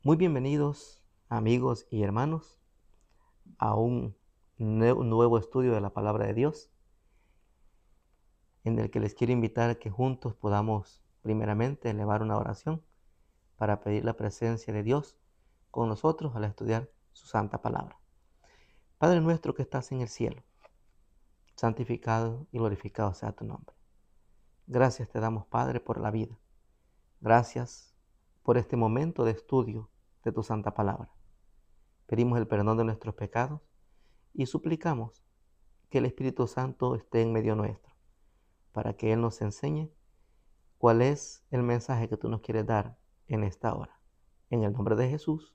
Muy bienvenidos, amigos y hermanos, a un nuevo estudio de la palabra de Dios, en el que les quiero invitar a que juntos podamos primeramente elevar una oración para pedir la presencia de Dios con nosotros al estudiar su santa palabra. Padre nuestro que estás en el cielo, santificado y glorificado sea tu nombre. Gracias te damos, Padre, por la vida. Gracias por este momento de estudio de tu santa palabra. Pedimos el perdón de nuestros pecados y suplicamos que el Espíritu Santo esté en medio nuestro, para que Él nos enseñe cuál es el mensaje que tú nos quieres dar en esta hora. En el nombre de Jesús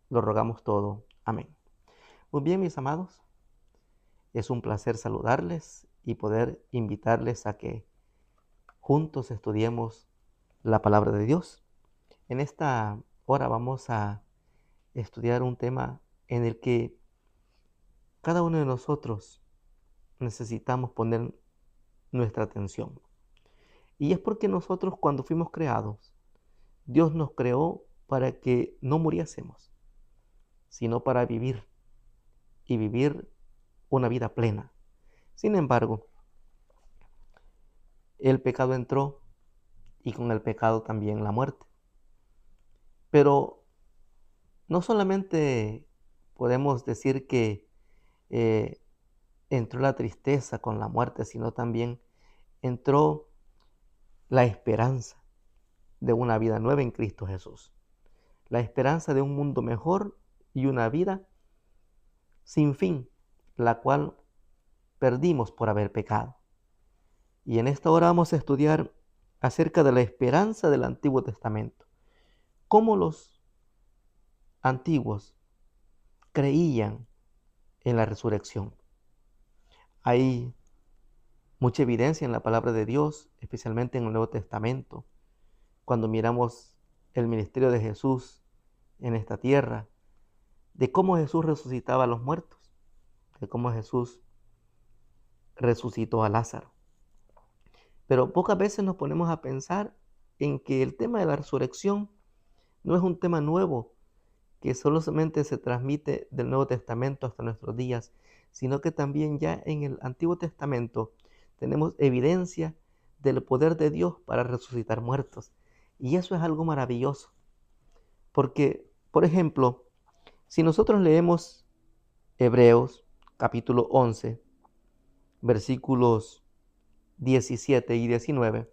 lo rogamos todo. Amén. Muy bien, mis amados, es un placer saludarles y poder invitarles a que juntos estudiemos la palabra de Dios. En esta hora vamos a estudiar un tema en el que cada uno de nosotros necesitamos poner nuestra atención. Y es porque nosotros, cuando fuimos creados, Dios nos creó para que no muriésemos, sino para vivir y vivir una vida plena. Sin embargo, el pecado entró y con el pecado también la muerte. Pero no solamente podemos decir que entró la tristeza con la muerte, sino también entró la esperanza de una vida nueva en Cristo Jesús. La esperanza de un mundo mejor y una vida sin fin, la cual perdimos por haber pecado. Y en esta hora vamos a estudiar acerca de la esperanza del Antiguo Testamento. Cómo los antiguos creían en la resurrección. Hay mucha evidencia en la palabra de Dios, especialmente en el Nuevo Testamento, cuando miramos el ministerio de Jesús en esta tierra, de cómo Jesús resucitaba a los muertos, de cómo Jesús resucitó a Lázaro. Pero pocas veces nos ponemos a pensar en que el tema de la resurrección no es un tema nuevo, que solamente se transmite del Nuevo Testamento hasta nuestros días, sino que también ya en el Antiguo Testamento tenemos evidencia del poder de Dios para resucitar muertos. Y eso es algo maravilloso. Porque, por ejemplo, si nosotros leemos Hebreos capítulo 11, versículos 17 y 19,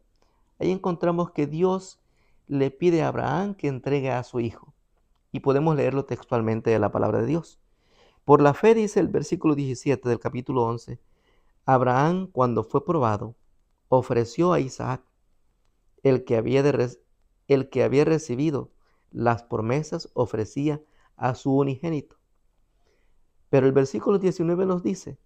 ahí encontramos que Dios le pide a Abraham que entregue a su hijo. Y podemos leerlo textualmente de la palabra de Dios. Por la fe, dice el versículo 17 del capítulo 11, Abraham, cuando fue probado, ofreció a Isaac, el que había recibido las promesas, ofrecía a su unigénito. Pero el versículo 19 nos dice,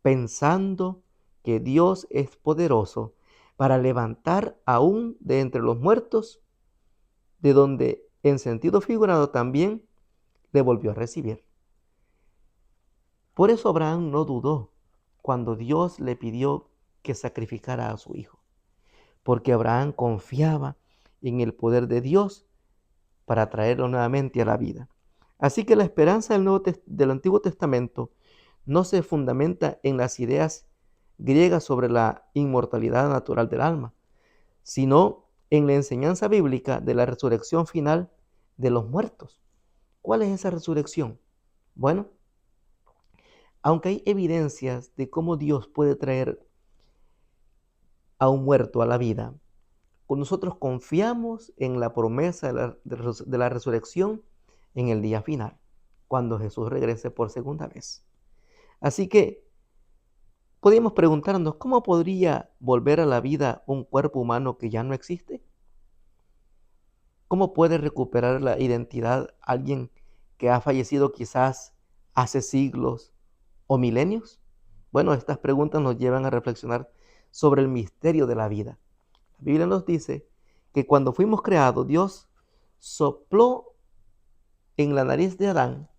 pensando que Dios es poderoso para levantar aún de entre los muertos, de donde en sentido figurado también le volvió a recibir. Por eso Abraham no dudó cuando Dios le pidió que sacrificara a su hijo, porque Abraham confiaba en el poder de Dios para traerlo nuevamente a la vida. Así que la esperanza del Antiguo Testamento no se fundamenta en las ideas griegas sobre la inmortalidad natural del alma, sino en la enseñanza bíblica de la resurrección final de los muertos. ¿Cuál es esa resurrección? Bueno, aunque hay evidencias de cómo Dios puede traer a un muerto a la vida, nosotros confiamos en la promesa de la resurrección en el día final, cuando Jesús regrese por segunda vez. Así que podríamos preguntarnos, ¿cómo podría volver a la vida un cuerpo humano que ya no existe? ¿Cómo puede recuperar la identidad alguien que ha fallecido quizás hace siglos o milenios? Bueno, estas preguntas nos llevan a reflexionar sobre el misterio de la vida. La Biblia nos dice que cuando fuimos creados, Dios sopló en la nariz de Adán,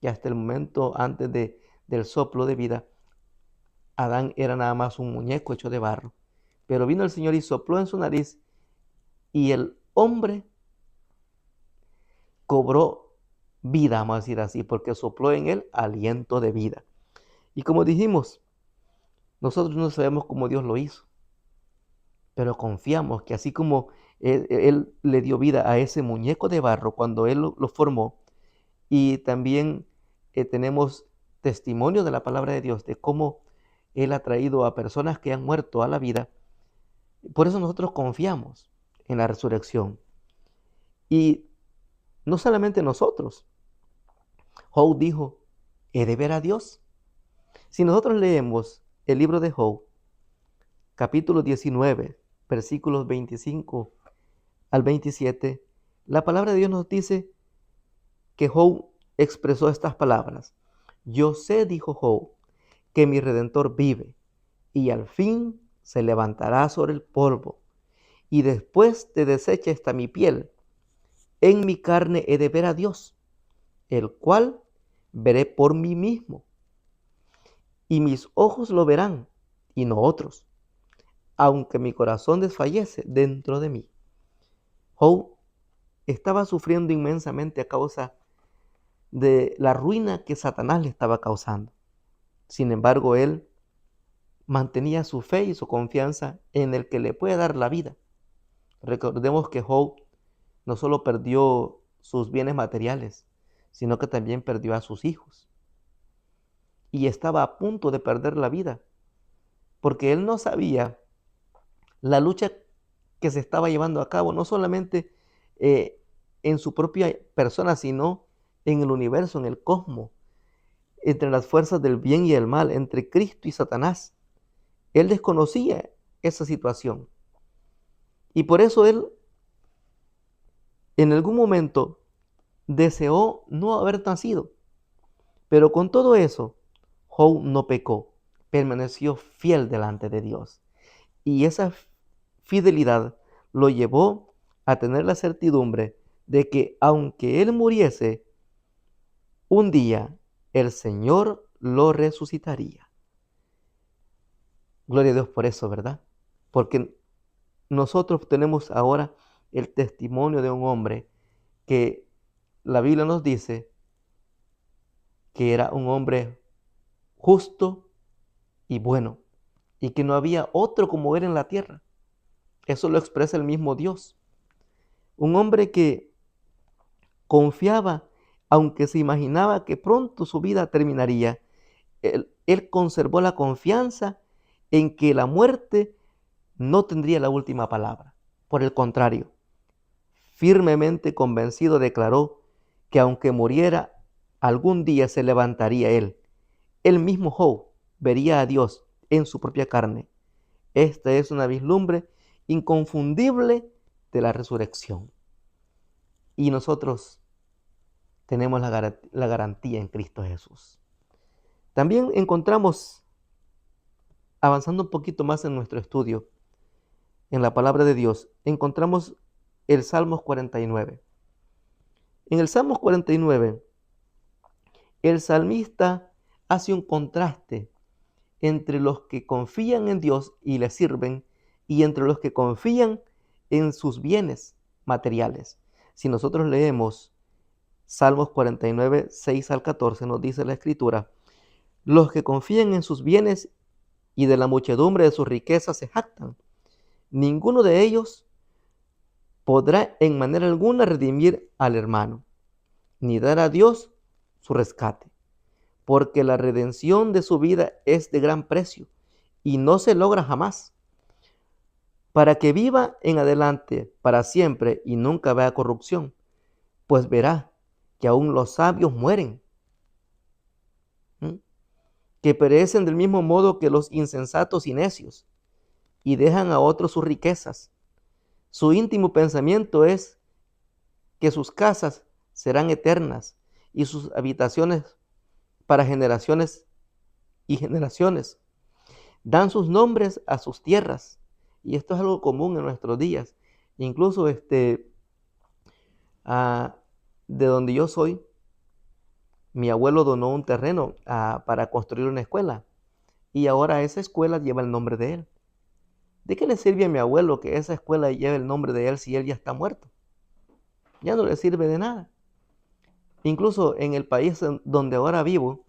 que hasta el momento antes del soplo de vida, Adán era nada más un muñeco hecho de barro. Pero vino el Señor y sopló en su nariz y el hombre cobró vida, vamos a decir así, porque sopló en él aliento de vida. Y como dijimos, nosotros no sabemos cómo Dios lo hizo, pero confiamos que así como él le dio vida a ese muñeco de barro cuando Él lo formó, y también tenemos testimonio de la palabra de Dios, de cómo Él ha traído a personas que han muerto a la vida. Por eso nosotros confiamos en la resurrección. Y no solamente nosotros. Job dijo, ¿he de ver a Dios? Si nosotros leemos el libro de Job, capítulo 19, versículos 25 al 27, la palabra de Dios nos dice que Job expresó estas palabras. Yo sé, dijo Job, que mi Redentor vive, y al fin se levantará sobre el polvo, y después de deshecha está mi piel, en mi carne he de ver a Dios, el cual veré por mí mismo, y mis ojos lo verán, y no otros, aunque mi corazón desfallece dentro de mí. Job estaba sufriendo inmensamente a causa de la ruina que Satanás le estaba causando. Sin embargo, él mantenía su fe y su confianza en el que le puede dar la vida. Recordemos que Job no solo perdió sus bienes materiales, sino que también perdió a sus hijos. Y estaba a punto de perder la vida, porque él no sabía la lucha que se estaba llevando a cabo, no solamente en su propia persona, sino en el universo, en el cosmos, entre las fuerzas del bien y el mal, entre Cristo y Satanás. Él desconocía esa situación. Y por eso él en algún momento deseó no haber nacido. Pero con todo eso, Job no pecó, permaneció fiel delante de Dios. Y esa fidelidad lo llevó a tener la certidumbre de que aunque él muriese, un día el Señor lo resucitaría. Gloria a Dios por eso, ¿verdad? Porque nosotros tenemos ahora el testimonio de un hombre que la Biblia nos dice que era un hombre justo y bueno, y que no había otro como él en la tierra. Eso lo expresa el mismo Dios. Un hombre que confiaba, aunque se imaginaba que pronto su vida terminaría, él conservó la confianza en que la muerte no tendría la última palabra. Por el contrario, firmemente convencido declaró que aunque muriera, algún día se levantaría él. El mismo Job vería a Dios en su propia carne. Esta es una vislumbre inconfundible de la resurrección. Y nosotros tenemos la garantía en Cristo Jesús. También encontramos, avanzando un poquito más en nuestro estudio, en la palabra de Dios, encontramos el Salmos 49. En el Salmos 49, el salmista hace un contraste entre los que confían en Dios y le sirven y entre los que confían en sus bienes materiales. Si nosotros leemos Salmos 49, 6 al 14, nos dice la Escritura, los que confían en sus bienes y de la muchedumbre de sus riquezas se jactan. Ninguno de ellos podrá en manera alguna redimir al hermano, ni dar a Dios su rescate, porque la redención de su vida es de gran precio y no se logra jamás, para que viva en adelante para siempre y nunca vea corrupción, pues verá que aún los sabios mueren, que perecen del mismo modo que los insensatos y necios, y dejan a otros sus riquezas. Su íntimo pensamiento es que sus casas serán eternas y sus habitaciones para generaciones y generaciones. Dan sus nombres a sus tierras, y esto es algo común en nuestros días. Incluso de donde yo soy, mi abuelo donó un terreno para construir una escuela, y ahora esa escuela lleva el nombre de él. ¿De qué le sirve a mi abuelo que esa escuela lleve el nombre de él si él ya está muerto? Ya no le sirve de nada. Incluso en el país donde ahora vivo,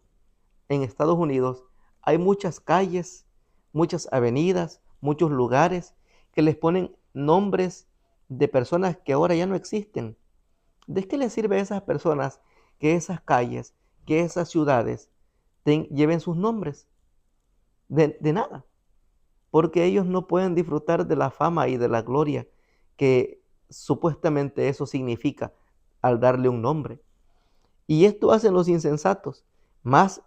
en Estados Unidos, hay muchas calles, muchas avenidas, muchos lugares que les ponen nombres de personas que ahora ya no existen. ¿De qué les sirve a esas personas que esas calles, que esas ciudades lleven sus nombres? De nada, porque ellos no pueden disfrutar de la fama y de la gloria que supuestamente eso significa al darle un nombre. Y esto hacen los insensatos, mas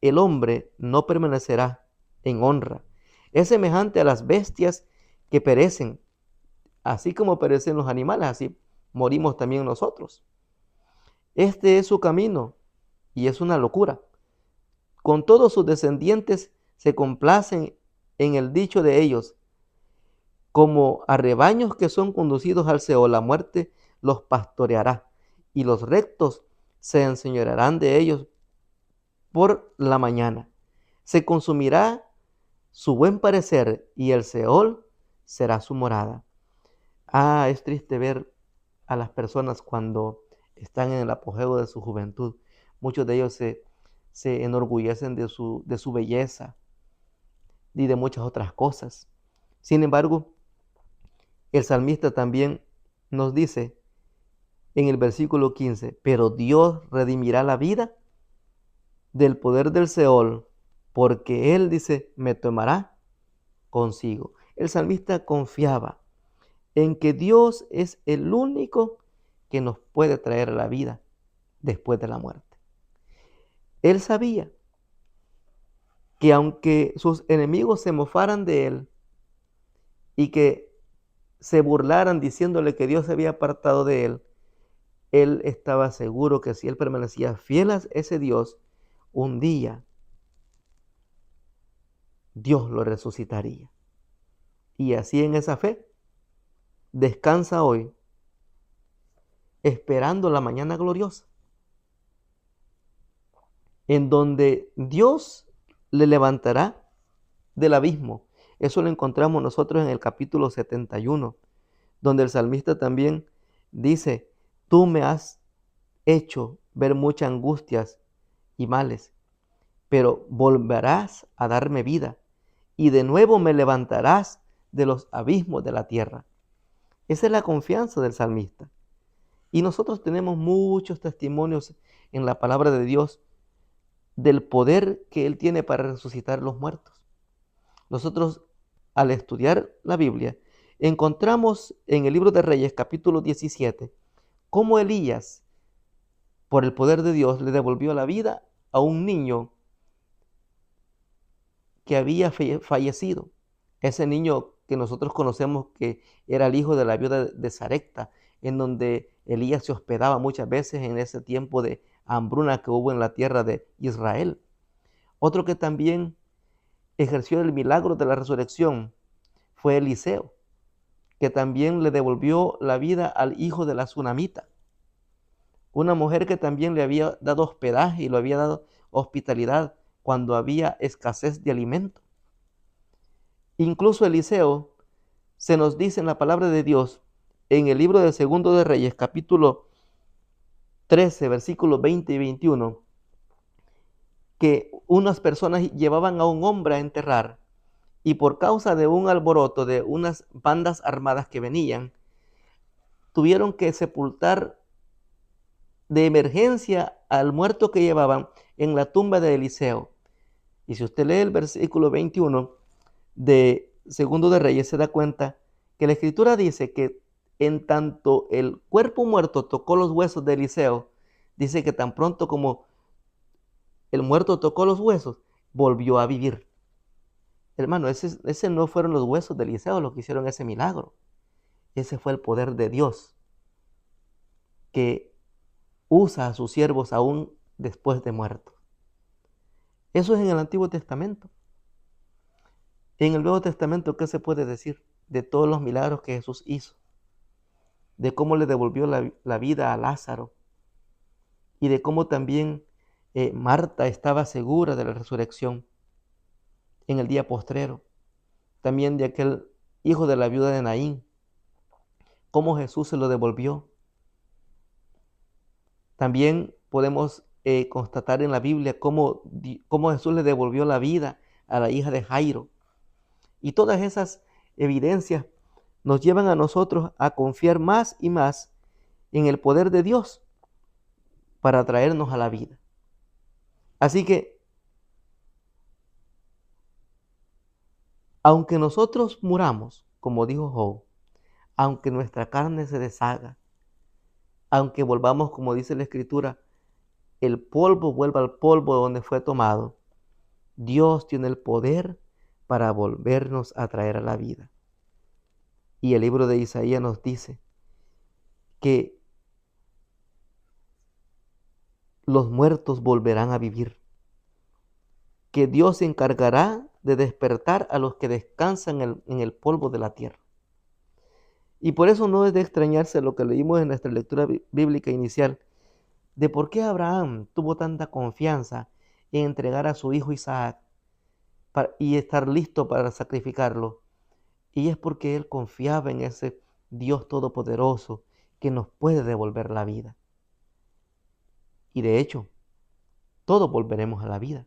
el hombre no permanecerá en honra. Es semejante a las bestias que perecen, así como perecen los animales, así morimos también nosotros. Este es su camino y es una locura. Con todos sus descendientes se complacen en el dicho de ellos, como a rebaños que son conducidos al Seol, la muerte los pastoreará, y los rectos se enseñorearán de ellos por la mañana. Se consumirá su buen parecer, y el Seol será su morada. Es triste ver a las personas cuando están en el apogeo de su juventud. Muchos de ellos se enorgullecen de su belleza y de muchas otras cosas. Sin embargo, el salmista también nos dice en el versículo 15, pero Dios redimirá la vida del poder del Seol, porque Él dice, me tomará consigo. El salmista confiaba en que Dios es el único que nos puede traer a la vida después de la muerte. Él sabía que aunque sus enemigos se mofaran de él y que se burlaran diciéndole que Dios se había apartado de él, él estaba seguro que si él permanecía fiel a ese Dios, un día Dios lo resucitaría. Y así en esa fe, descansa hoy, esperando la mañana gloriosa, en donde Dios le levantará del abismo. Eso lo encontramos nosotros en el capítulo 71, donde el salmista también dice, tú me has hecho ver muchas angustias y males, pero volverás a darme vida y de nuevo me levantarás de los abismos de la tierra. Esa es la confianza del salmista. Y nosotros tenemos muchos testimonios en la palabra de Dios del poder que Él tiene para resucitar los muertos. Nosotros, al estudiar la Biblia, encontramos en el libro de Reyes, capítulo 17, cómo Elías, por el poder de Dios, le devolvió la vida a un niño que había fallecido. Ese niño que nosotros conocemos que era el hijo de la viuda de Sarepta, en donde Elías se hospedaba muchas veces en ese tiempo de hambruna que hubo en la tierra de Israel. Otro que también ejerció el milagro de la resurrección fue Eliseo, que también le devolvió la vida al hijo de la tsunamita, una mujer que también le había dado hospedaje y le había dado hospitalidad cuando había escasez de alimento. Incluso Eliseo se nos dice en la palabra de Dios, en el libro del Segundo de Reyes, capítulo 13, versículos 20 y 21, que unas personas llevaban a un hombre a enterrar y por causa de un alboroto de unas bandas armadas que venían, tuvieron que sepultar de emergencia al muerto que llevaban en la tumba de Eliseo. Y si usted lee el versículo 21 de Segundo de Reyes, se da cuenta que la escritura dice que en tanto el cuerpo muerto tocó los huesos de Eliseo, dice que tan pronto como el muerto tocó los huesos, volvió a vivir. Hermano, ese no fueron los huesos de Eliseo los que hicieron ese milagro. Ese fue el poder de Dios que usa a sus siervos aún después de muertos. Eso es en el Antiguo Testamento. En el Nuevo Testamento, ¿qué se puede decir de todos los milagros que Jesús hizo? De cómo le devolvió la vida a Lázaro y de cómo también Marta estaba segura de la resurrección en el día postrero. También de aquel hijo de la viuda de Naín, cómo Jesús se lo devolvió. También podemos constatar en la Biblia cómo Jesús le devolvió la vida a la hija de Jairo. Y todas esas evidencias nos llevan a nosotros a confiar más y más en el poder de Dios para traernos a la vida. Así que, aunque nosotros muramos, como dijo Job, aunque nuestra carne se deshaga, aunque volvamos, como dice la Escritura, el polvo vuelva al polvo de donde fue tomado, Dios tiene el poder para volvernos a traer a la vida. Y el libro de Isaías nos dice que los muertos volverán a vivir, que Dios se encargará de despertar a los que descansan en el polvo de la tierra. Y por eso no es de extrañarse lo que leímos en nuestra lectura bíblica inicial, de por qué Abraham tuvo tanta confianza en entregar a su hijo Isaac y estar listo para sacrificarlo. Y es porque él confiaba en ese Dios todopoderoso que nos puede devolver la vida. Y de hecho, todos volveremos a la vida.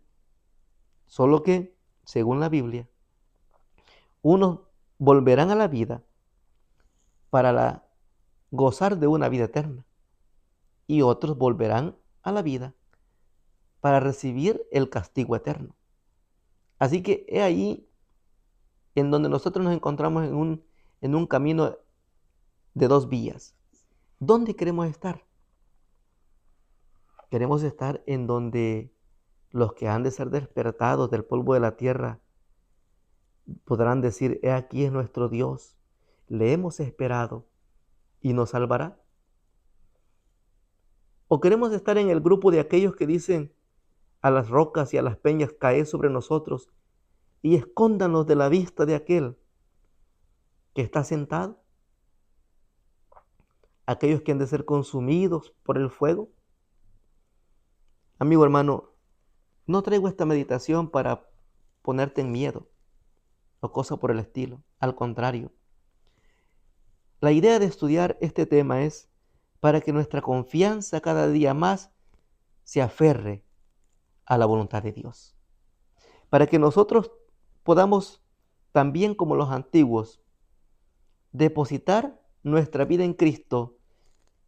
Solo que, según la Biblia, unos volverán a la vida para gozar de una vida eterna y otros volverán a la vida para recibir el castigo eterno. Así que es ahí en donde nosotros nos encontramos en un camino de dos vías. ¿Dónde queremos estar? Queremos estar en donde los que han de ser despertados del polvo de la tierra podrán decir: he aquí es nuestro Dios, le hemos esperado y nos salvará. ¿O queremos estar en el grupo de aquellos que dicen a las rocas y a las peñas: caed sobre nosotros y escóndanos de la vista de aquel que está sentado? Aquellos que han de ser consumidos por el fuego. Amigo hermano, no traigo esta meditación para ponerte en miedo o cosa por el estilo. Al contrario, la idea de estudiar este tema es para que nuestra confianza cada día más se aferre a la voluntad de Dios. Para que nosotros podamos, también como los antiguos, depositar nuestra vida en Cristo,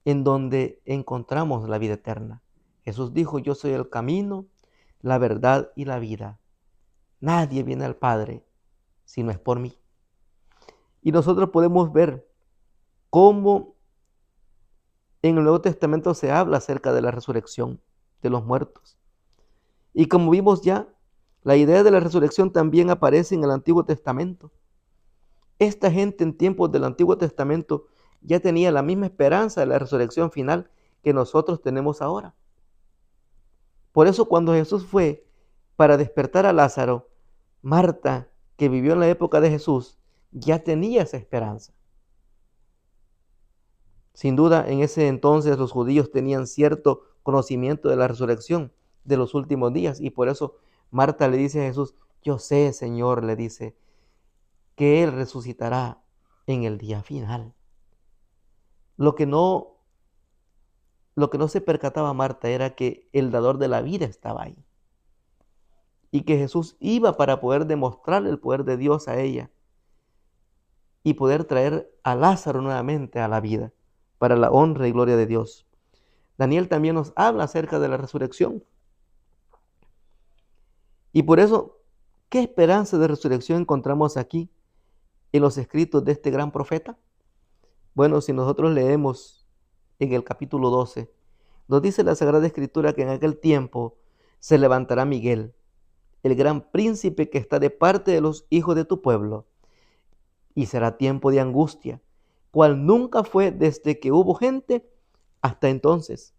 en donde encontramos la vida eterna. Jesús dijo: yo soy el camino, la verdad y la vida. Nadie viene al Padre si no es por mí. Y nosotros podemos ver cómo en el Nuevo Testamento se habla acerca de la resurrección de los muertos. Y como vimos ya, la idea de la resurrección también aparece en el Antiguo Testamento. Esta gente en tiempos del Antiguo Testamento ya tenía la misma esperanza de la resurrección final que nosotros tenemos ahora. Por eso cuando Jesús fue para despertar a Lázaro, Marta, que vivió en la época de Jesús, ya tenía esa esperanza. Sin duda, en ese entonces los judíos tenían cierto conocimiento de la resurrección de los últimos días, y por eso Marta le dice a Jesús: yo sé, Señor, le dice, que Él resucitará en el día final. Lo que no se percataba Marta era que el dador de la vida estaba ahí, y que Jesús iba para poder demostrar el poder de Dios a ella y poder traer a Lázaro nuevamente a la vida, para la honra y gloria de Dios. Daniel también nos habla acerca de la resurrección. Y por eso, ¿qué esperanza de resurrección encontramos aquí en los escritos de este gran profeta? Bueno, si nosotros leemos en el capítulo 12, nos dice la Sagrada Escritura que en aquel tiempo se levantará Miguel, el gran príncipe que está de parte de los hijos de tu pueblo, y será tiempo de angustia, cual nunca fue desde que hubo gente hasta entonces.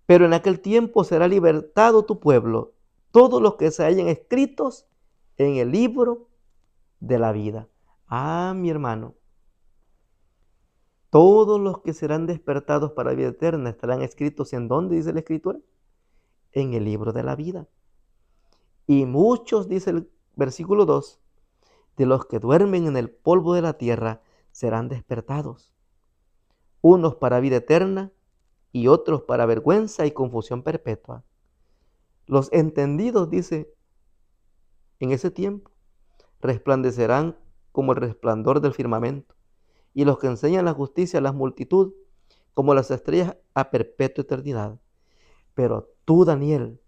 Pero en aquel tiempo será libertado tu pueblo, todos los que se hallen escritos en el libro de la vida. Ah, mi hermano, todos los que serán despertados para la vida eterna estarán escritos ¿en dónde dice la Escritura? En el libro de la vida. Y muchos, dice el versículo 2, de los que duermen en el polvo de la tierra serán despertados. Unos para vida eterna y otros para vergüenza y confusión perpetua. Los entendidos, dice, en ese tiempo, resplandecerán como el resplandor del firmamento, y los que enseñan la justicia a la multitud, como las estrellas a perpetua eternidad. Pero tú, Daniel,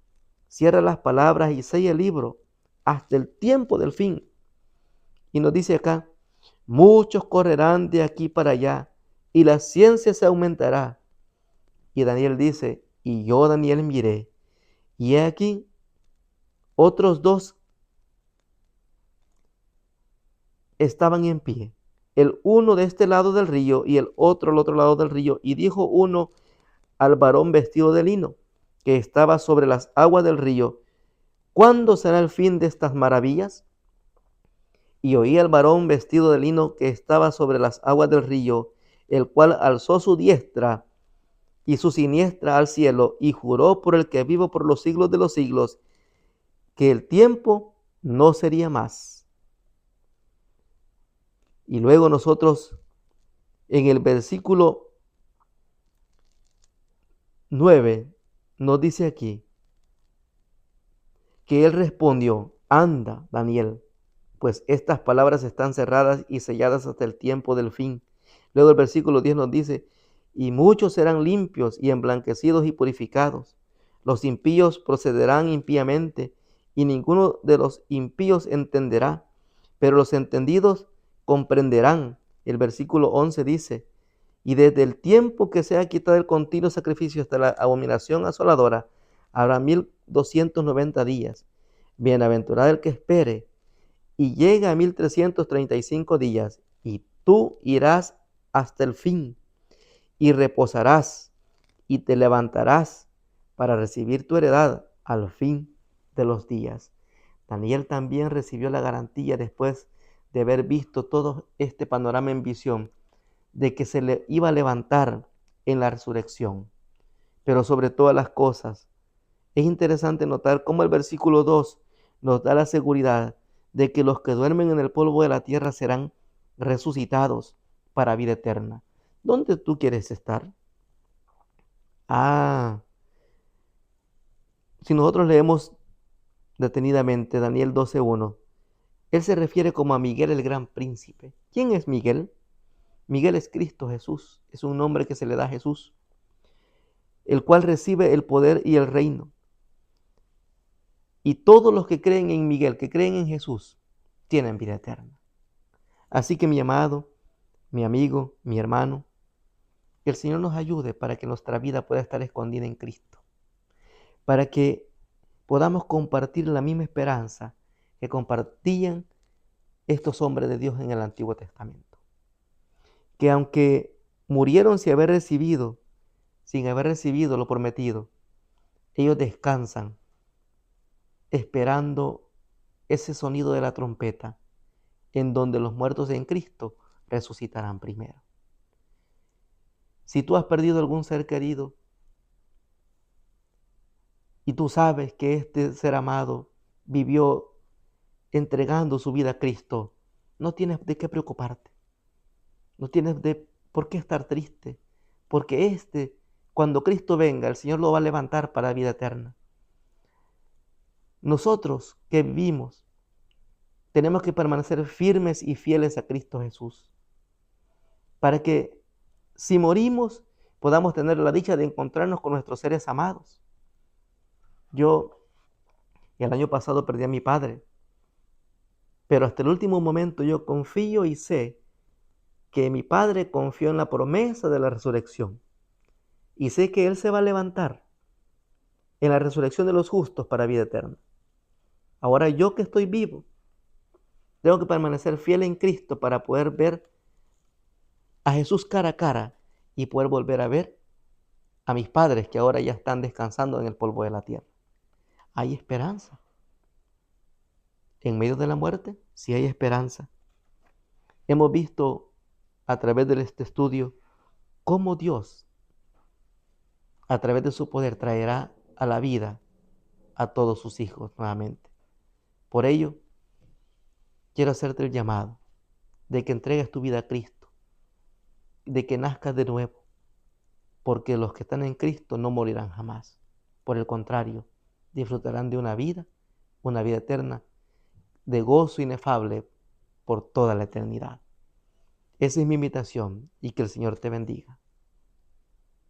cierra las palabras y sella el libro hasta el tiempo del fin. Y nos dice acá, muchos correrán de aquí para allá, y la ciencia se aumentará. Y Daniel dice, y yo, Daniel, miré, y he aquí otros dos estaban en pie, el uno de este lado del río y el otro al otro lado del río. Y dijo uno al varón vestido de lino, que estaba sobre las aguas del río, ¿cuándo será el fin de estas maravillas? Y oí al varón vestido de lino que estaba sobre las aguas del río, el cual alzó su diestra y su siniestra al cielo, y juró por el que vivo por los siglos de los siglos, que el tiempo no sería más. Y luego nosotros en el versículo 9 nos dice aquí que él respondió, anda, Daniel, pues estas palabras están cerradas y selladas hasta el tiempo del fin. Luego el versículo 10 nos dice, y muchos serán limpios y emblanquecidos y purificados. Los impíos procederán impíamente, y ninguno de los impíos entenderá, pero los entendidos comprenderán. El versículo 11 dice, y desde el tiempo que sea quitado el continuo sacrificio hasta la abominación asoladora, habrá 1290 días. Bienaventurado el que espere y llega a 1335 días, y tú irás hasta el fin, y reposarás, y te levantarás para recibir tu heredad al fin de los días. Daniel también recibió la garantía, después de haber visto todo este panorama en visión, de que se le iba a levantar en la resurrección. Pero sobre todas las cosas, es interesante notar cómo el versículo 2 nos da la seguridad de que los que duermen en el polvo de la tierra serán resucitados para vida eterna. ¿Dónde tú quieres estar? Si nosotros leemos detenidamente Daniel 12:1, él se refiere como a Miguel el gran príncipe. ¿Quién es Miguel? Miguel es Cristo Jesús, es un nombre que se le da a Jesús, el cual recibe el poder y el reino. Y todos los que creen en Miguel, que creen en Jesús, tienen vida eterna. Así que mi amado, mi amigo, mi hermano, que el Señor nos ayude para que nuestra vida pueda estar escondida en Cristo, para que podamos compartir la misma esperanza que compartían estos hombres de Dios en el Antiguo Testamento. Que aunque murieron sin haber recibido lo prometido, ellos descansan esperando ese sonido de la trompeta, en donde los muertos en Cristo resucitarán primero. Si tú has perdido algún ser querido y tú sabes que este ser amado vivió entregando su vida a Cristo, no tienes de qué preocuparte, no tienes de por qué estar triste, porque cuando Cristo venga, el Señor lo va a levantar para la vida eterna. Nosotros que vivimos, tenemos que permanecer firmes y fieles a Cristo Jesús, para que si morimos podamos tener la dicha de encontrarnos con nuestros seres amados. Yo el año pasado perdí a mi padre, pero hasta el último momento yo confío y sé que mi padre confió en la promesa de la resurrección, y sé que Él se va a levantar en la resurrección de los justos para vida eterna. Ahora yo que estoy vivo, tengo que permanecer fiel en Cristo para poder ver a Jesús cara a cara y poder volver a ver a mis padres que ahora ya están descansando en el polvo de la tierra. Hay esperanza. En medio de la muerte, sí hay esperanza. Hemos visto a través de este estudio cómo Dios, a través de su poder, traerá a la vida a todos sus hijos nuevamente. Por ello, quiero hacerte el llamado de que entregues tu vida a Cristo, de que nazcas de nuevo, porque los que están en Cristo no morirán jamás. Por el contrario, disfrutarán de una vida eterna, de gozo inefable por toda la eternidad. Esa es mi invitación y que el Señor te bendiga.